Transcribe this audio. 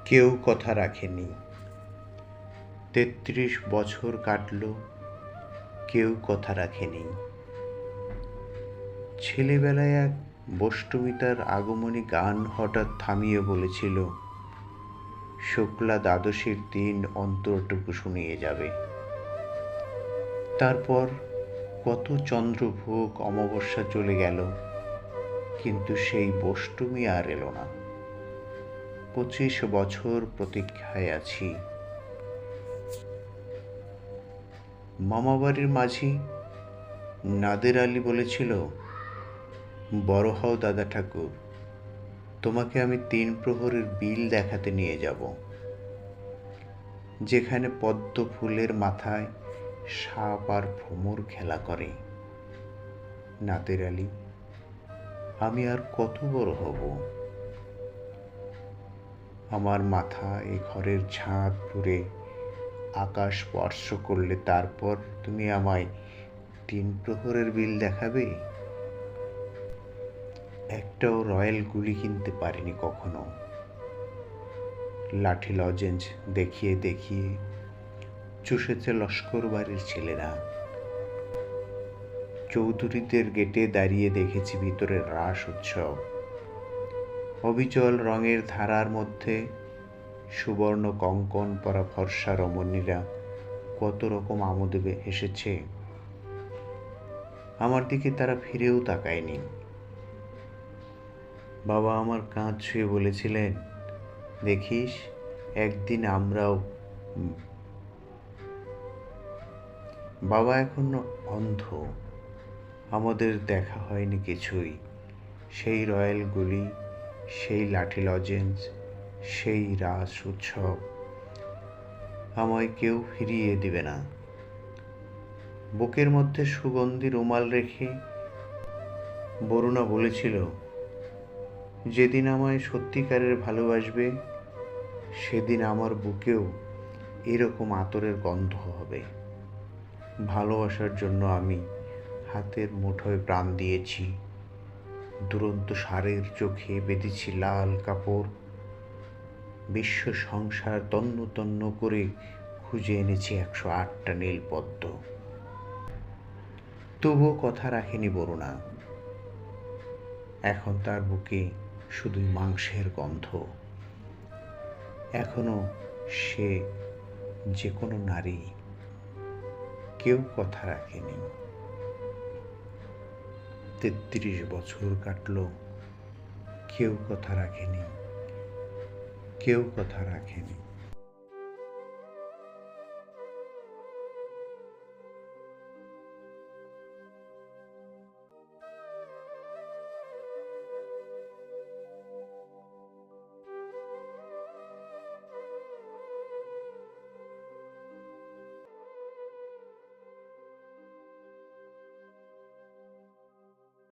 কেউ কথা রাখেনি। ৩৩ বছর কাটল, কেউ কথা রাখেনি। ছেলেবেলায় এক বষ্টমিতার আগমনী গান হঠাৎ থামিয়ে বলেছিল, শুক্লা দ্বাদশীর দিন অন্তরটুকু শুনিয়ে যাবে। তারপর কত চন্দ্রভোগ অমাবস্যা চলে গেল, কিন্তু সেই বষ্টমী আর এলো না। ২৫ বছর প্রতীক্ষায় আছি। মামাবাড়ির মাঝি নাদের আলী বলেছিল, বড় হও দাদা ঠাকুর, তোমাকে আমি ৩ প্রহরের বিল দেখাতে নিয়ে যাব, যেখানে পদ্ম ফুলের মাথায় সাপ আর ভ্রমর খেলা করে। নাদের আলী, আমি আর কত বড় হব? আমার মাথা এ ঘরের ছাদ পুড়ে আকাশ স্পর্শ করলে তারপর তুমি আমায় ৩ প্রহরের বিল দেখাবে? একটাও রয়্যাল গুলি কিনতে পারিনি কখনো। লাঠি লজেন্স দেখিয়ে দেখিয়ে চুষেছে লস্কর বাড়ির ছেলেরা। চৌধুরীদের গেটে দাঁড়িয়ে দেখেছি ভিতরের রাস উৎসব। অবিচল রঙের ধারার মধ্যে সুবর্ণ কঙ্কণ পরা ফর্সা রমণীরা কত রকম আমোদে হেসেছে। আমার দিকে তারা ফিরেও তাকায়নি। বাবা আমার কাঁধ ছুঁয়ে বলেছিলেন, দেখিস একদিন আমরাও। বাবা এখনো অন্ধ, আমাদের দেখা হয়নি কিছুই। সেই রয়্যাল গুলি, সেই লাঠি লজেন্স, সেই রাস উৎসব আমায় কেউ ফিরিয়ে দিবে না। বুকের মধ্যে সুগন্ধি রুমাল রেখে বরুণা বলেছিল, যেদিন আমায় সত্যিকারের ভালোবাসবে সেদিন আমার বুকেও এরকম আতরের গন্ধ হবে। ভালোবাসার জন্য আমি হাতের মুঠোয় প্রাণ দিয়েছি। দুরন্ত ষাঁড়ের চোখে বেঁধেছি লাল কাপড়। বিশ্ব সংসার তন্ন তন্ন করে খুঁজে এনেছি ১০৮টা নীলপদ্ম। তবুও কথা রাখেনি বরুণা। এখন তার বুকে শুধুই মাংসের গন্ধ। এখনো সে যে কোনো নারী। কেউ কথা রাখেনি। ৩৩ বছর কাটল, কেউ কথা রাখেনি, কেউ কথা রাখেনি।